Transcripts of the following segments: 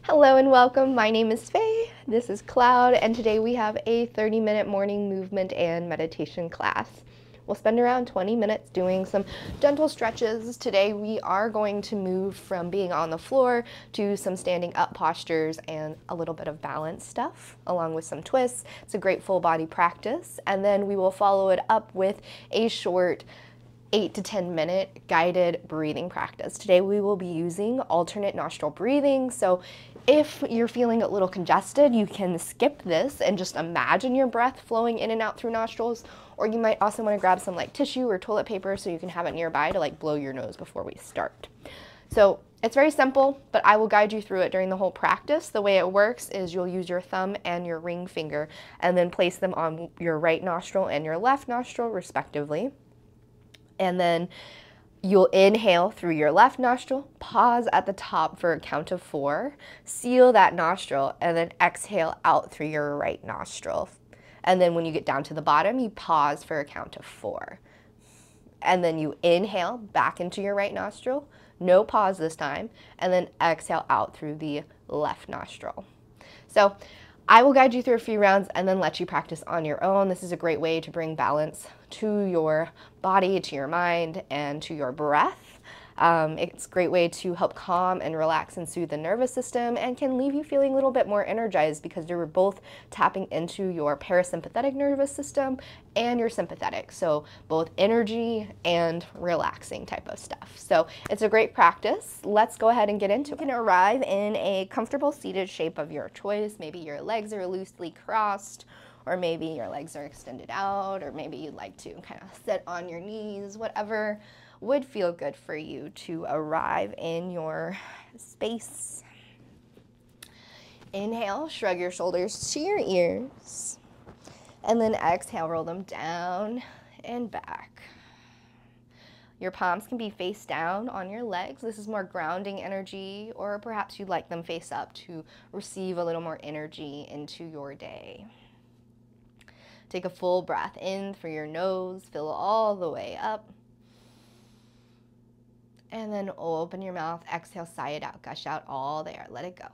Hello and welcome. My name is Faye. This is Cloud, and today we have a 30-minute morning movement and meditation class. We'll spend around 20 minutes doing some gentle stretches. Today we are going to move from being on the floor to some standing up postures and a little bit of balance stuff, along with some twists. It's a great full body practice, and then we will follow it up with a short 8 to 10 minute guided breathing practice. Today we will be using alternate nostril breathing. So if you're feeling a little congested, you can skip this and just imagine your breath flowing in and out through nostrils. Or you might also want to grab some like tissue or toilet paper so you can have it nearby to like blow your nose before we start. So it's very simple, but I will guide you through it during the whole practice. The way it works is you'll use your thumb and your ring finger and then place them on your right nostril and your left nostril respectively. And then you'll inhale through your left nostril, pause at the top for a count of 4, seal that nostril, and then exhale out through your right nostril. And then when you get down to the bottom, you pause for a count of 4. And then you inhale back into your right nostril, no pause this time, and then exhale out through the left nostril. So I will guide you through a few rounds and then let you practice on your own. This is a great way to bring balance to your body, to your mind, and to your breath. It's a great way to help calm and relax and soothe the nervous system and can leave you feeling a little bit more energized because you're both tapping into your parasympathetic nervous system and your sympathetic. So both energy and relaxing type of stuff. So it's a great practice. Let's go ahead and get into it. You can arrive in a comfortable seated shape of your choice. Maybe your legs are loosely crossed, or maybe your legs are extended out, or maybe you'd like to kind of sit on your knees, whatever would feel good for you to arrive in your space. Inhale, shrug your shoulders to your ears, and then exhale, roll them down and back. Your palms can be face down on your legs. This is more grounding energy, or perhaps you'd like them face up to receive a little more energy into your day. Take a full breath in through your nose, fill all the way up. And then open your mouth, exhale, sigh it out, gush out all the air, let it go.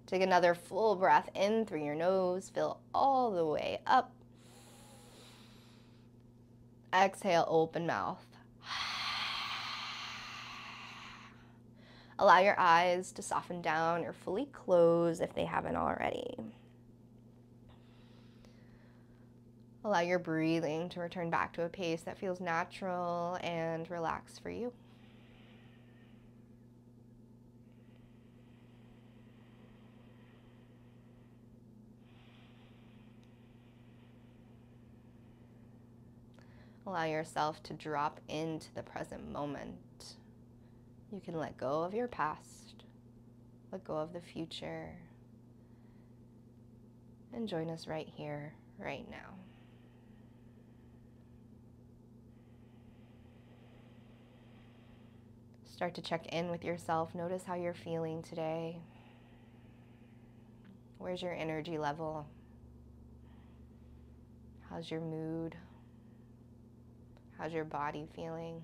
Take another full breath in through your nose, fill all the way up. Exhale, open mouth. Allow your eyes to soften down or fully close if they haven't already. Allow your breathing to return back to a pace that feels natural and relaxed for you. Allow yourself to drop into the present moment. You can let go of your past, let go of the future, and join us right here, right now. Start to check in with yourself. Notice how you're feeling today. Where's your energy level? How's your mood? How's your body feeling?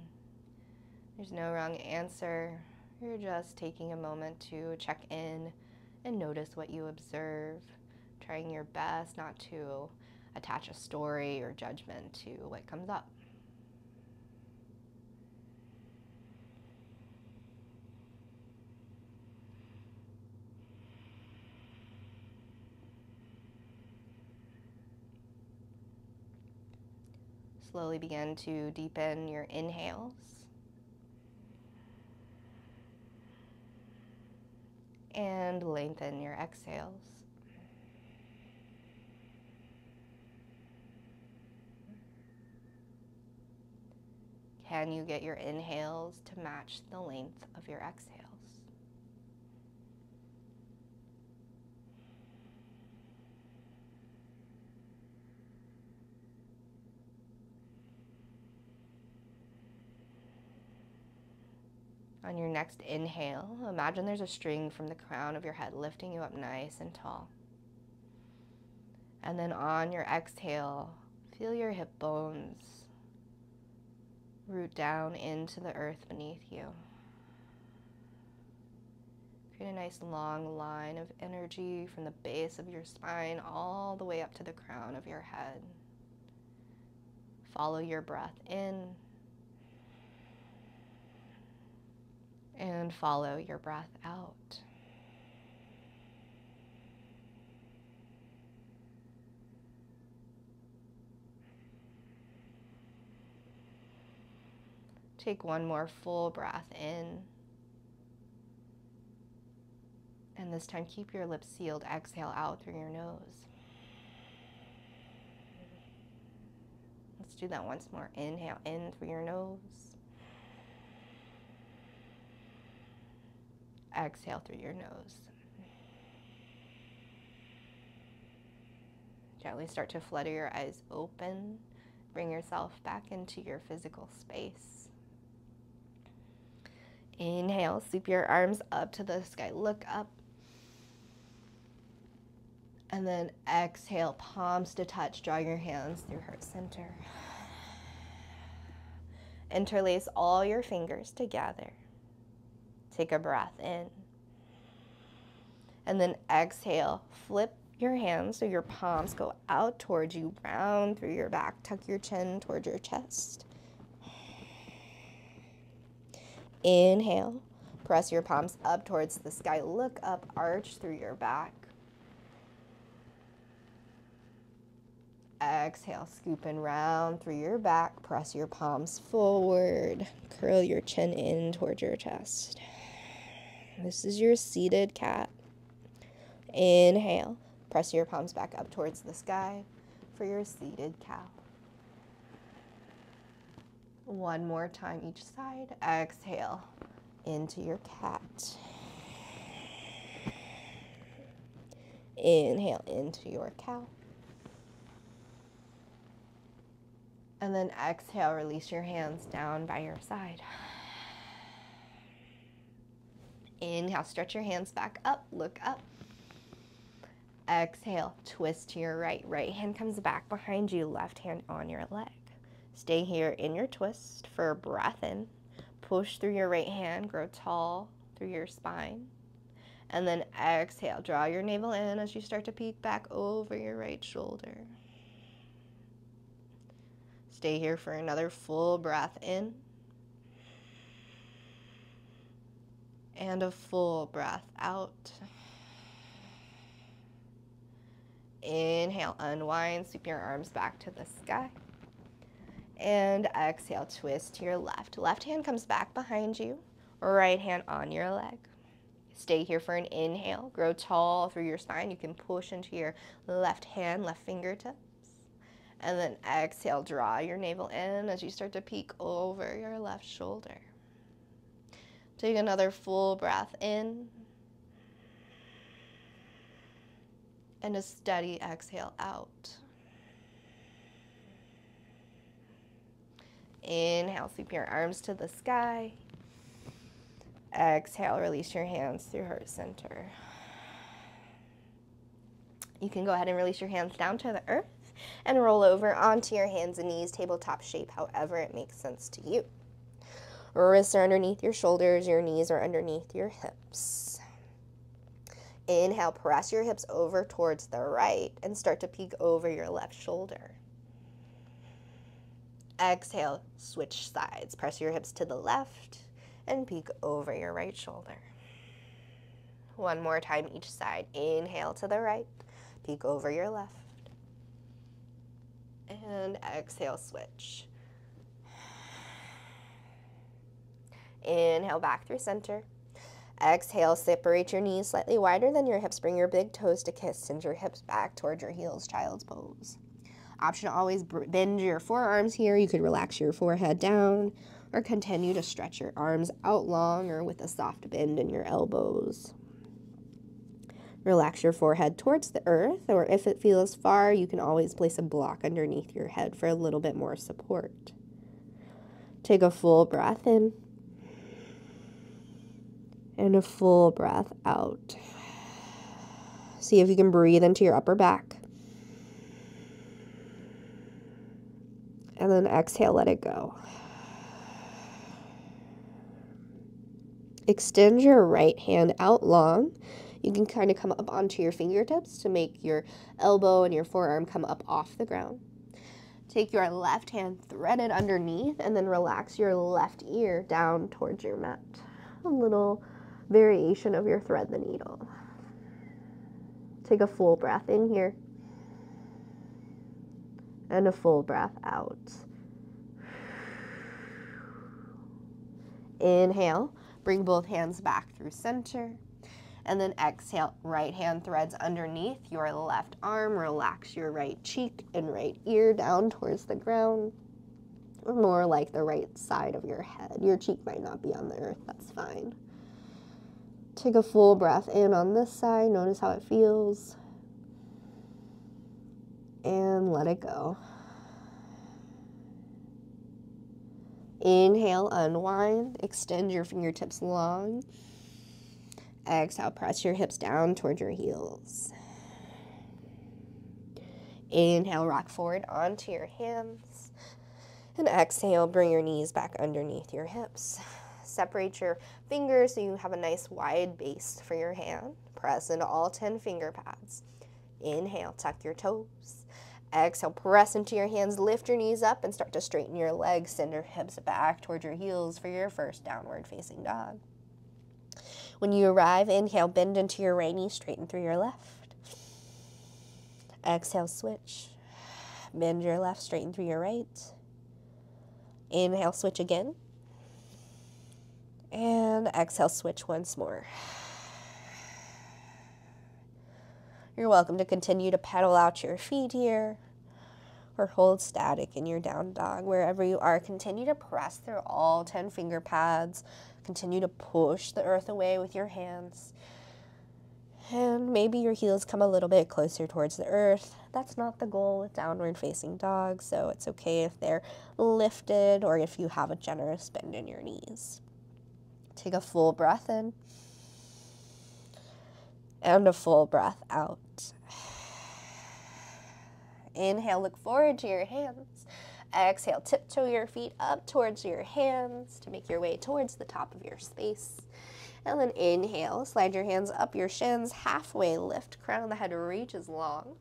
There's no wrong answer. You're just taking a moment to check in and notice what you observe, trying your best not to attach a story or judgment to what comes up. Slowly begin to deepen your inhales and lengthen your exhales. Can you get your inhales to match the length of your exhales? On your next inhale, imagine there's a string from the crown of your head lifting you up nice and tall. And then on your exhale, feel your hip bones root down into the earth beneath you. Create a nice long line of energy from the base of your spine all the way up to the crown of your head. Follow your breath in and follow your breath out. Take one more full breath in. And this time, keep your lips sealed. Exhale out through your nose. Let's do that once more. Inhale in through your nose. Exhale through your nose. Gently start to flutter your eyes open. Bring yourself back into your physical space. Inhale, sweep your arms up to the sky. Look up. And then exhale, palms to touch. Draw your hands through heart center. Interlace all your fingers together. Take a breath in. And then exhale, flip your hands so your palms go out towards you, round through your back. Tuck your chin towards your chest. Inhale, press your palms up towards the sky. Look up, arch through your back. Exhale, scoop and round through your back. Press your palms forward. Curl your chin in towards your chest. This is your seated cat. Inhale, press your palms back up towards the sky for your seated cow. One more time each side. Exhale into your cat. Inhale into your cow. And then exhale, release your hands down by your side. Inhale, stretch your hands back up, look up. Exhale, twist to your right. Right hand comes back behind you, left hand on your leg. Stay here in your twist for a breath in. Push through your right hand, grow tall through your spine. And then exhale, draw your navel in as you start to peek back over your right shoulder. Stay here for another full breath in. And a full breath out. Inhale, unwind, sweep your arms back to the sky. And exhale, twist to your left. Left hand comes back behind you, right hand on your leg. Stay here for an inhale, grow tall through your spine. You can push into your left hand, left fingertips. And then exhale, draw your navel in as you start to peek over your left shoulder. Take another full breath in. And a steady exhale out. Inhale, sweep your arms to the sky. Exhale, release your hands through heart center. You can go ahead and release your hands down to the earth and roll over onto your hands and knees, tabletop shape, however it makes sense to you. Wrists are underneath your shoulders, your knees are underneath your hips. Inhale, press your hips over towards the right and start to peek over your left shoulder. Exhale, switch sides. Press your hips to the left and peek over your right shoulder. One more time each side. Inhale to the right, peek over your left. And exhale, switch. Inhale, back through center. Exhale, separate your knees slightly wider than your hips. Bring your big toes to kiss. Send your hips back towards your heels, child's pose. Option to always bend your forearms here. You could relax your forehead down or continue to stretch your arms out longer with a soft bend in your elbows. Relax your forehead towards the earth, or if it feels far, you can always place a block underneath your head for a little bit more support. Take a full breath in and a full breath out. See if you can breathe into your upper back. And then exhale, let it go. Extend your right hand out long. You can kind of come up onto your fingertips to make your elbow and your forearm come up off the ground. Take your left hand, thread it underneath, and then relax your left ear down towards your mat. A little variation of your thread the needle. Take a full breath in here and a full breath out. Inhale, bring both hands back through center. And then exhale, right hand threads underneath your left arm. Relax your right cheek and right ear down towards the ground. Or more like the right side of your head. Your cheek might not be on the earth, that's fine. Take a full breath in on this side. Notice how it feels. And let it go. Inhale, unwind. Extend your fingertips long. Exhale, press your hips down towards your heels. Inhale, rock forward onto your hands. And exhale, bring your knees back underneath your hips. Separate your fingers so you have a nice wide base for your hand. Press into all 10 finger pads. Inhale, tuck your toes. Exhale, press into your hands, lift your knees up and start to straighten your legs. Send your hips back towards your heels for your first downward facing dog. When you arrive, inhale, bend into your right knee, straighten through your left. Exhale, switch. Bend your left, straighten through your right. Inhale, switch again. And exhale, switch once more. You're welcome to continue to pedal out your feet here or hold static in your down dog. Wherever you are, continue to press through all 10 finger pads. Continue to push the earth away with your hands. And maybe your heels come a little bit closer towards the earth. That's not the goal with downward facing dog, so it's okay if they're lifted or if you have a generous bend in your knees. Take a full breath in and a full breath out. Inhale, look forward to your hands. Exhale, tiptoe your feet up towards your hands to make your way towards the top of your space. And then inhale, slide your hands up your shins, halfway lift, crown of the head reaches long.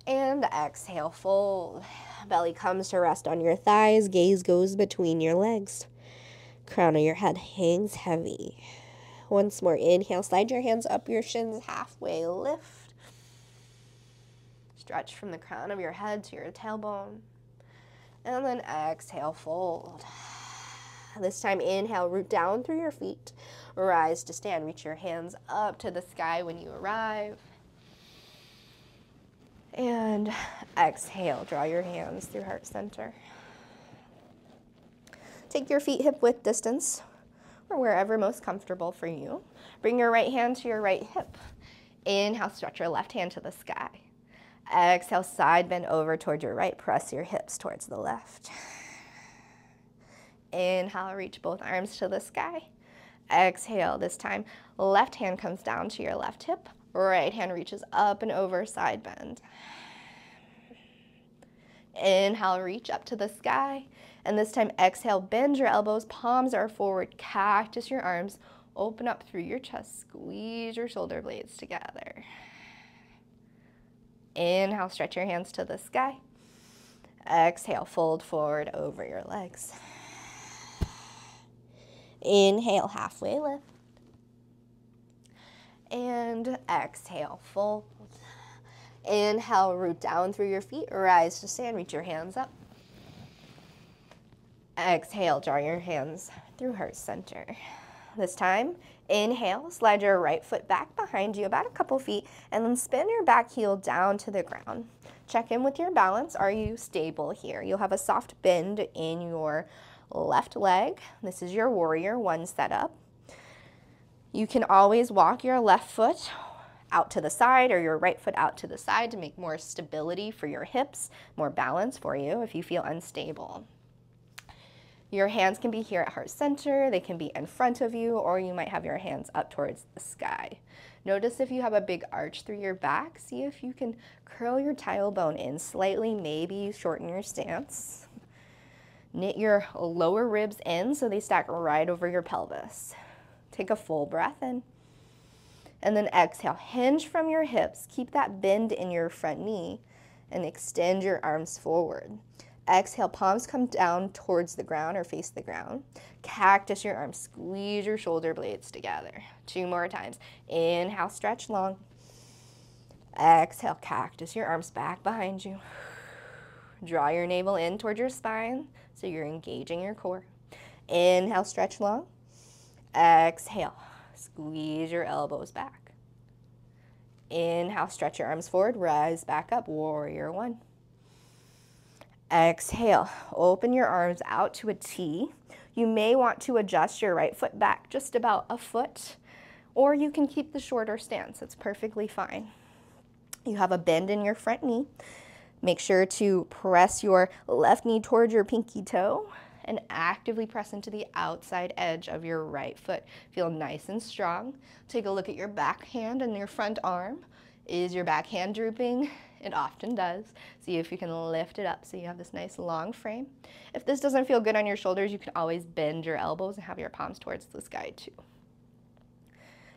And exhale, fold. Belly comes to rest on your thighs, gaze goes between your legs. Crown of your head hangs heavy. Once more, inhale, slide your hands up your shins, halfway lift. Stretch from the crown of your head to your tailbone. And then exhale, fold. This time, inhale, root down through your feet. Rise to stand. Reach your hands up to the sky when you arrive. And exhale, draw your hands through heart center. Take your feet hip-width distance or wherever most comfortable for you. Bring your right hand to your right hip. Inhale, stretch your left hand to the sky. Exhale, side bend over toward your right. Press your hips towards the left. Inhale, reach both arms to the sky. Exhale, this time, left hand comes down to your left hip. Right hand reaches up and over, side bend. Inhale, reach up to the sky. And this time, exhale, bend your elbows, palms are forward, cactus your arms, open up through your chest, squeeze your shoulder blades together. Inhale, stretch your hands to the sky. Exhale, fold forward over your legs. Inhale, halfway lift. And exhale, fold. Inhale, root down through your feet, rise to stand, reach your hands up. Exhale, draw your hands through heart center. This time, inhale, slide your right foot back behind you about a couple feet, and then spin your back heel down to the ground. Check in with your balance. Are you stable here? You'll have a soft bend in your left leg. This is your warrior one setup. You can always walk your left foot out to the side or your right foot out to the side to make more stability for your hips, more balance for you if you feel unstable. Your hands can be here at heart center, they can be in front of you, or you might have your hands up towards the sky. Notice if you have a big arch through your back, see if you can curl your tailbone in slightly, maybe shorten your stance. Knit your lower ribs in so they stack right over your pelvis. Take a full breath in. And then exhale, hinge from your hips. Keep that bend in your front knee and extend your arms forward. Exhale, palms come down towards the ground or face the ground. Cactus your arms, squeeze your shoulder blades together. 2 more times. Inhale, stretch long. Exhale, cactus your arms back behind you. Draw your navel in towards your spine so you're engaging your core. Inhale, stretch long. Exhale, squeeze your elbows back. Inhale, stretch your arms forward, rise back up, warrior 1. Exhale, open your arms out to a T. You may want to adjust your right foot back just about a foot, or you can keep the shorter stance. It's perfectly fine. You have a bend in your front knee. Make sure to press your left knee towards your pinky toe and actively press into the outside edge of your right foot. Feel nice and strong. Take a look at your back hand and your front arm. Is your back hand drooping? It often does. See if you can lift it up so you have this nice long frame. If this doesn't feel good on your shoulders, you can always bend your elbows and have your palms towards the sky too.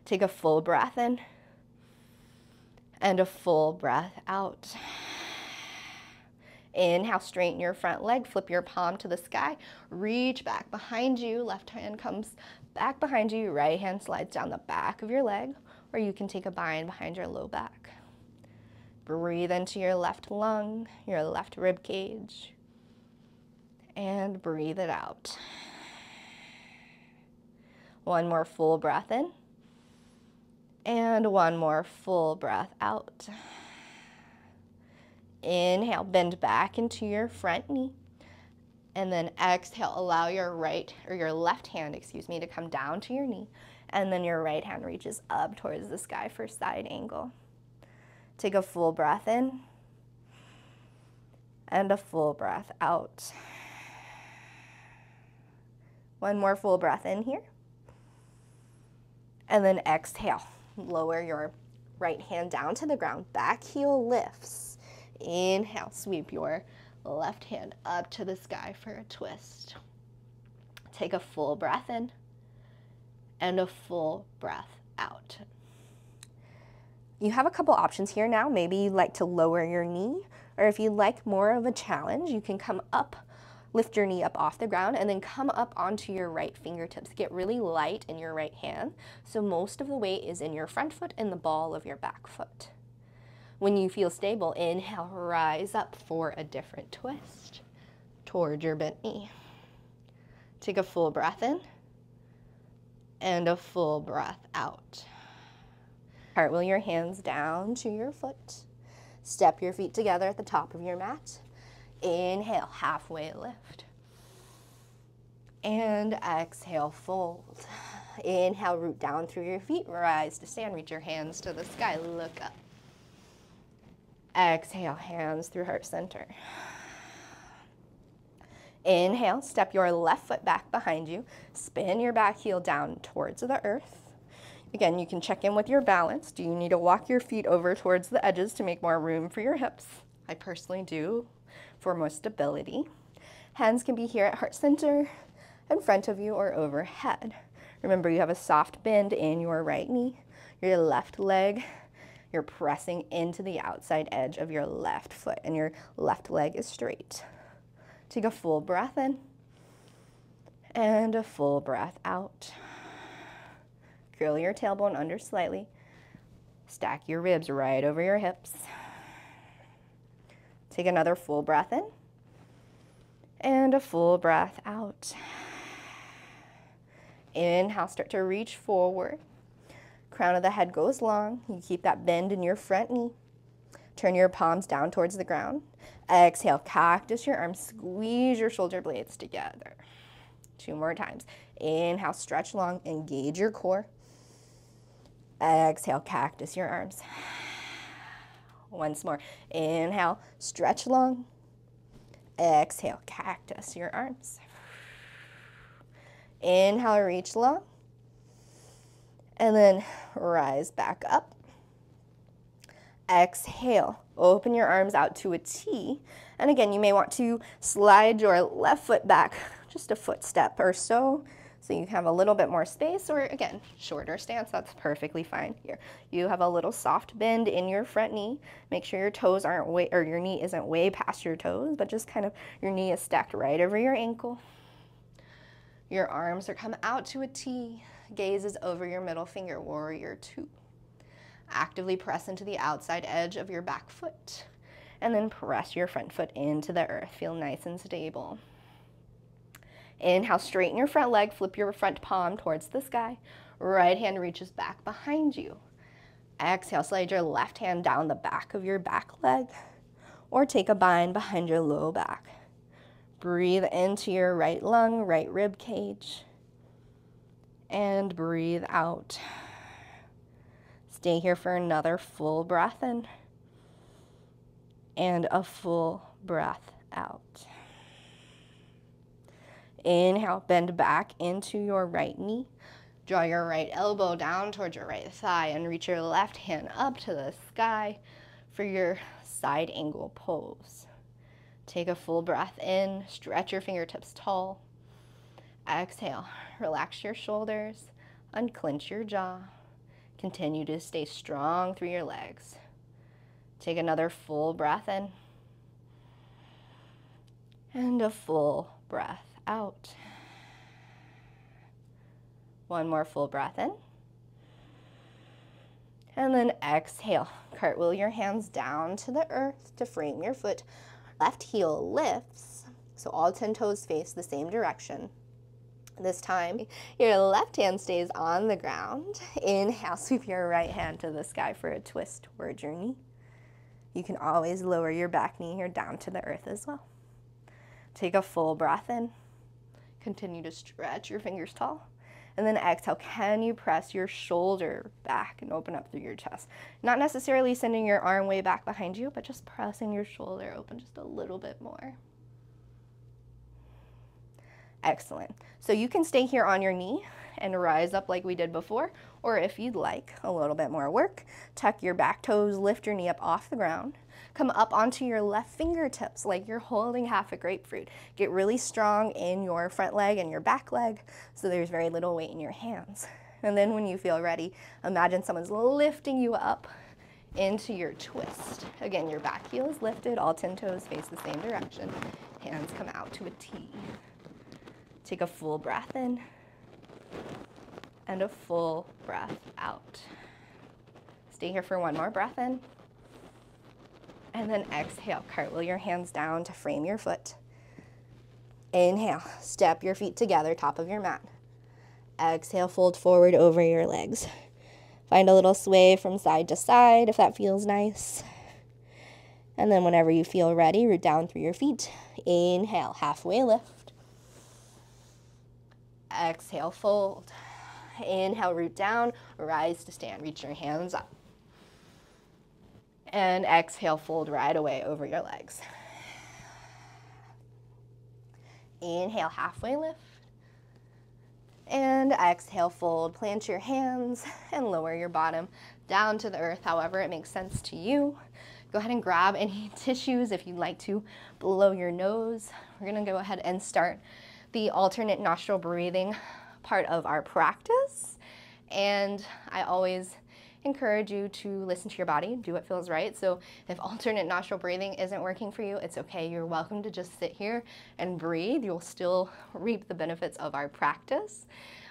Take a full breath in and a full breath out. Inhale, straighten your front leg, flip your palm to the sky, reach back behind you, left hand comes back behind you, right hand slides down the back of your leg, or you can take a bind behind your low back. Breathe into your left lung, your left rib cage, and breathe it out. One more full breath in, and one more full breath out. Inhale, bend back into your front knee, and then exhale, allow your left hand, to come down to your knee, and then your right hand reaches up towards the sky for side angle. Take a full breath in and a full breath out. One more full breath in here, and then exhale, lower your right hand down to the ground, back heel lifts. Inhale, sweep your left hand up to the sky for a twist. Take a full breath in and a full breath out. You have a couple options here now. Maybe you'd like to lower your knee, or if you'd like more of a challenge, you can come up, lift your knee up off the ground, and then come up onto your right fingertips. Get really light in your right hand, so most of the weight is in your front foot and the ball of your back foot. When you feel stable, inhale, rise up for a different twist toward your bent knee. Take a full breath in and a full breath out. Cartwheel your hands down to your foot. Step your feet together at the top of your mat. Inhale, halfway lift. And exhale, fold. Inhale, root down through your feet, rise to stand, reach your hands to the sky, look up. Exhale, hands through heart center. Inhale, step your left foot back behind you. Spin your back heel down towards the earth. Again, you can check in with your balance. Do you need to walk your feet over towards the edges to make more room for your hips? I personally do for more stability. Hands can be here at heart center, in front of you, or overhead. Remember, you have a soft bend in your right knee, your left leg. You're pressing into the outside edge of your left foot, and your left leg is straight. Take a full breath in and a full breath out. Curl your tailbone under slightly. Stack your ribs right over your hips. Take another full breath in and a full breath out. Inhale, start to reach forward. Crown of the head goes long. You keep that bend in your front knee. Turn your palms down towards the ground. Exhale, cactus your arms, squeeze your shoulder blades together. 2 more times. Inhale, stretch long, engage your core. Exhale, cactus your arms. Once more. Inhale, stretch long. Exhale, cactus your arms. Inhale, reach long. And then rise back up. Exhale, open your arms out to a T, And again, you may want to slide your left foot back just a footstep or so you have a little bit more space, or again, shorter stance, that's perfectly fine here. You have a little soft bend in your front knee. Make sure your toes aren't way, or your knee isn't way past your toes, but just kind of your knee is stacked right over your ankle. Your arms are come out to a T. Gaze is over your middle finger, warrior two. Actively press into the outside edge of your back foot, and then press your front foot into the earth. Feel nice and stable. Inhale, straighten your front leg, flip your front palm towards the sky. Right hand reaches back behind you. Exhale, slide your left hand down the back of your back leg, or take a bind behind your low back. Breathe into your right lung, right rib cage, and breathe out. Stay here for another full breath in, and a full breath out. Inhale, bend back into your right knee. Draw your right elbow down towards your right thigh and reach your left hand up to the sky for your side angle pose. Take a full breath in, stretch your fingertips tall. Exhale, relax your shoulders, unclench your jaw. Continue to stay strong through your legs. Take another full breath in, and a full breath out. One more full breath in. And then exhale. Cartwheel your hands down to the earth to frame your foot. Left heel lifts, so all 10 toes face the same direction. This time, your left hand stays on the ground. Inhale, sweep your right hand to the sky for a twist towards your knee. You can always lower your back knee here down to the earth as well. Take a full breath in. Continue to stretch your fingers tall. And then exhale, can you press your shoulder back and open up through your chest? Not necessarily sending your arm way back behind you, but just pressing your shoulder open just a little bit more. Excellent. So you can stay here on your knee and rise up like we did before, or if you'd like a little bit more work, tuck your back toes, lift your knee up off the ground. Come up onto your left fingertips like you're holding half a grapefruit. Get really strong in your front leg and your back leg so there's very little weight in your hands. And then when you feel ready, imagine someone's lifting you up into your twist. Again, your back heel is lifted, all 10 toes face the same direction. Hands come out to a T. Take a full breath in and a full breath out. Stay here for one more breath in. And then exhale, cartwheel your hands down to frame your foot. Inhale, step your feet together, top of your mat. Exhale, fold forward over your legs. Find a little sway from side to side if that feels nice. And then whenever you feel ready, root down through your feet. Inhale, halfway lift. Exhale, fold. Inhale, root down, rise to stand. Reach your hands up. And exhale, fold right away over your legs. Inhale, halfway lift. And exhale, fold. Plant your hands and lower your bottom down to the earth, however it makes sense to you. Go ahead and grab any tissues if you'd like to blow your nose. We're gonna go ahead and start the alternate nostril breathing part of our practice. And I always encourage you to listen to your body, do what feels right. So if alternate nostril breathing isn't working for you, it's okay. You're welcome to just sit here and breathe. You'll still reap the benefits of our practice.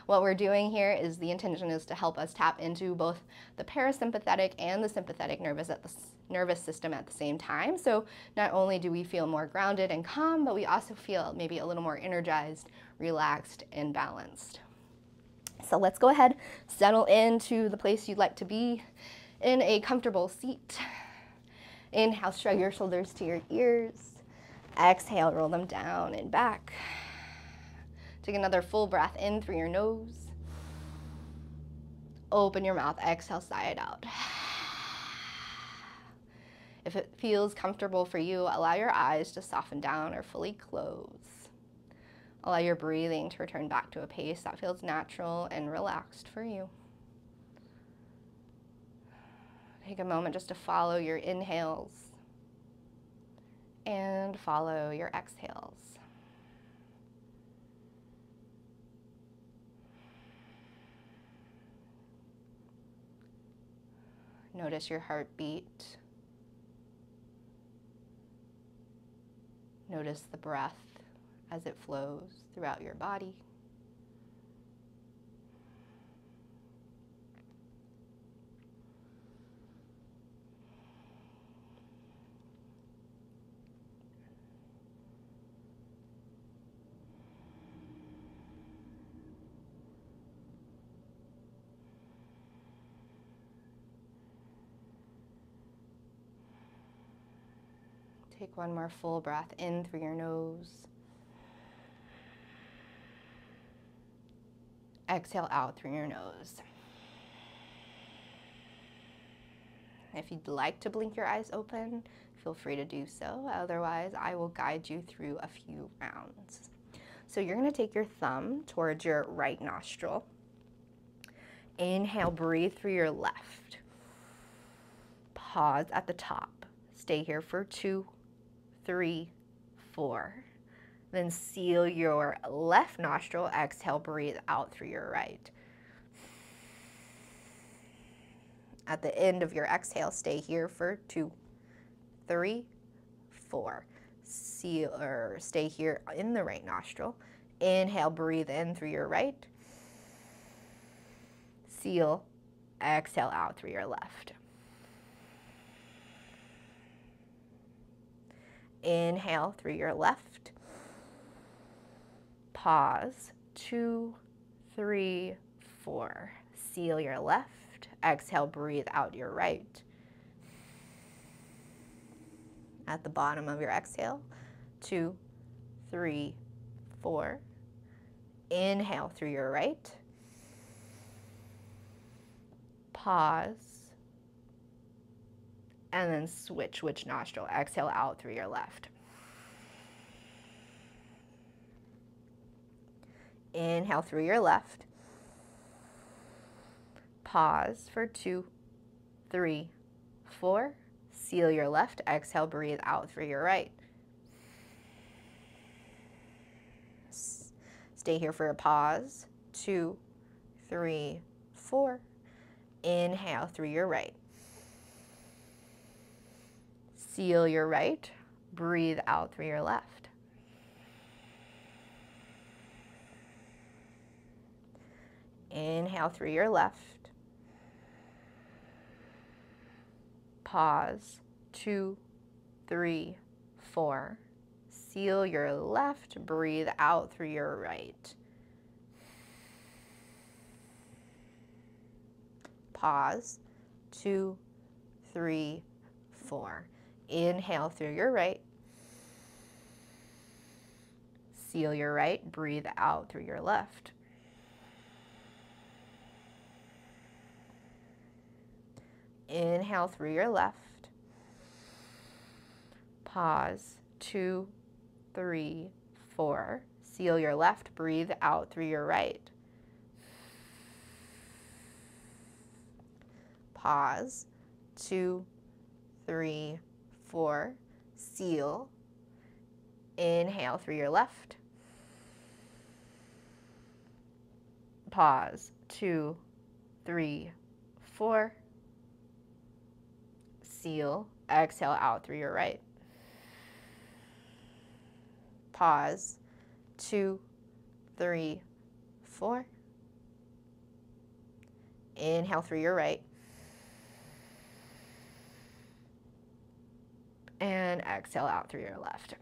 What we're doing here is the intention is to help us tap into both the parasympathetic and the sympathetic nervous system at the same time. So not only do we feel more grounded and calm, but we also feel maybe a little more energized, relaxed, and balanced. So let's go ahead, settle into the place you'd like to be in a comfortable seat. Inhale, shrug your shoulders to your ears. Exhale, roll them down and back. Take another full breath in through your nose. Open your mouth, exhale, sigh it out. If it feels comfortable for you, allow your eyes to soften down or fully close. Allow your breathing to return back to a pace that feels natural and relaxed for you. Take a moment just to follow your inhales And follow your exhales. Notice your heartbeat. Notice the breath as it flows throughout your body. Take one more full breath in through your nose. Exhale out through your nose. If you'd like to blink your eyes open, feel free to do so. Otherwise, I will guide you through a few rounds. So you're going to take your thumb towards your right nostril. Inhale, breathe through your left. Pause at the top. Stay here for 2, 3, 4. Then seal your left nostril. Exhale, breathe out through your right. At the end of your exhale, stay here for 2, 3, 4. Seal or stay here in the right nostril. Inhale, breathe in through your right. Seal, exhale out through your left. Inhale through your left. Pause. 2, 3, 4. Seal your left. Exhale, breathe out your right. At the bottom of your exhale, 2, 3, 4. Inhale through your right. Pause. And then switch which nostril. Exhale out through your left. Inhale through your left. Pause for 2, 3, 4. Seal your left. Exhale, breathe out through your right. Stay here for a pause. 2, 3, 4. Inhale through your right. Seal your right. Breathe out through your left. Inhale through your left. Pause. 2, 3, 4. Seal your left. Breathe out through your right. Pause. 2, 3, 4. Inhale through your right. Seal your right. Breathe out through your left. Inhale through your left. Pause. 2, 3, 4. Seal your left. Breathe out through your right. Pause. 2, 3, 4. Seal. Inhale through your left. Pause. 2, 3, 4. Seal. Exhale out through your right. Pause. 2, 3, 4. Inhale through your right. And exhale out through your left.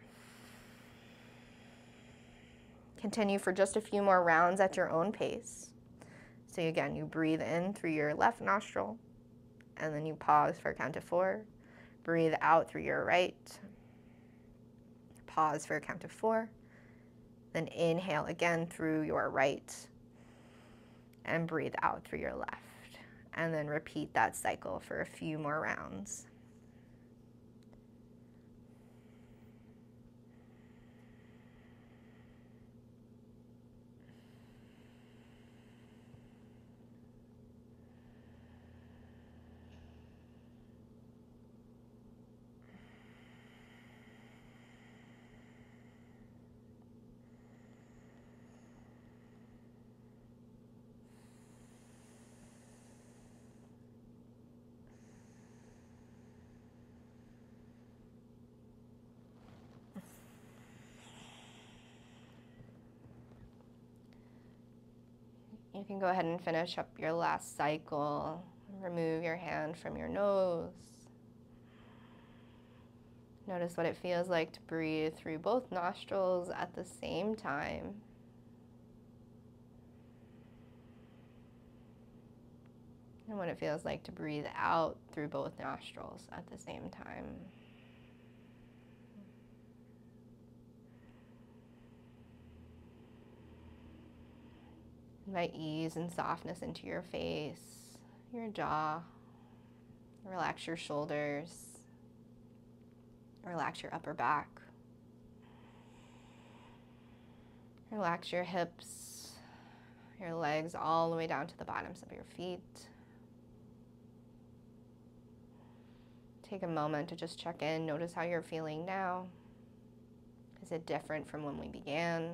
Continue for just a few more rounds at your own pace. So again, you breathe in through your left nostril, and then you pause for a count of 4. Breathe out through your right. Pause for a count of 4. Then inhale again through your right, and breathe out through your left. And then repeat that cycle for a few more rounds. You can go ahead and finish up your last cycle. Remove your hand from your nose. Notice what it feels like to breathe through both nostrils at the same time. And what it feels like to breathe out through both nostrils at the same time. Invite ease and softness into your face, your jaw. Relax your shoulders. Relax your upper back. Relax your hips, your legs all the way down to the bottoms of your feet. Take a moment to just check in. Notice how you're feeling now. Is it different from when we began?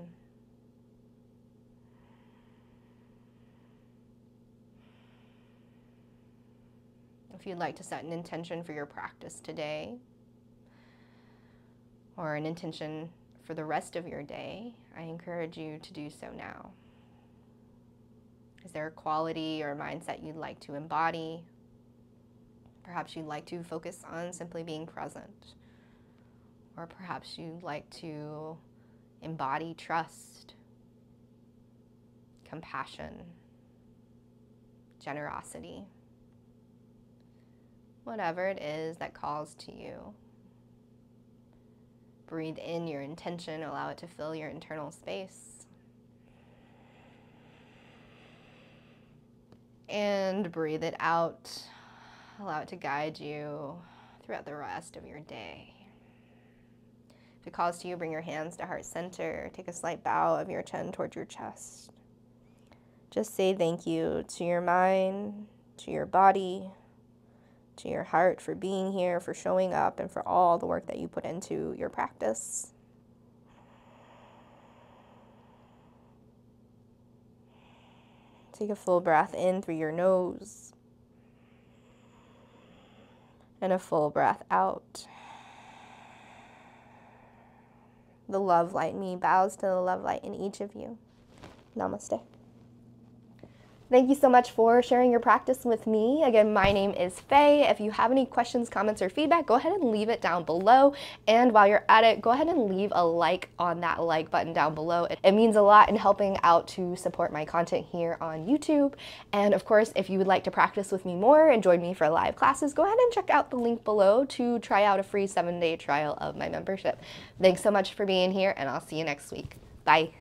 If you'd like to set an intention for your practice today, or an intention for the rest of your day, I encourage you to do so now. Is there a quality or mindset you'd like to embody? Perhaps you'd like to focus on simply being present. Or perhaps you'd like to embody trust, compassion, generosity. Whatever it is that calls to you. Breathe in your intention, allow it to fill your internal space. And breathe it out. Allow it to guide you throughout the rest of your day. If it calls to you, bring your hands to heart center. Take a slight bow of your chin towards your chest. Just say thank you to your mind, to your body, to your heart for being here, for showing up, and for all the work that you put into your practice. Take a full breath in through your nose. And a full breath out. The love light in me bows to the love light in each of you. Namaste. Thank you so much for sharing your practice with me. Again, my name is Faye. If you have any questions, comments, or feedback, go ahead and leave it down below. And while you're at it, go ahead and leave a like on that like button down below. It means a lot in helping out to support my content here on YouTube. And of course, if you would like to practice with me more and join me for live classes, go ahead and check out the link below to try out a free 7-day trial of my membership. Thanks so much for being here, and I'll see you next week. Bye.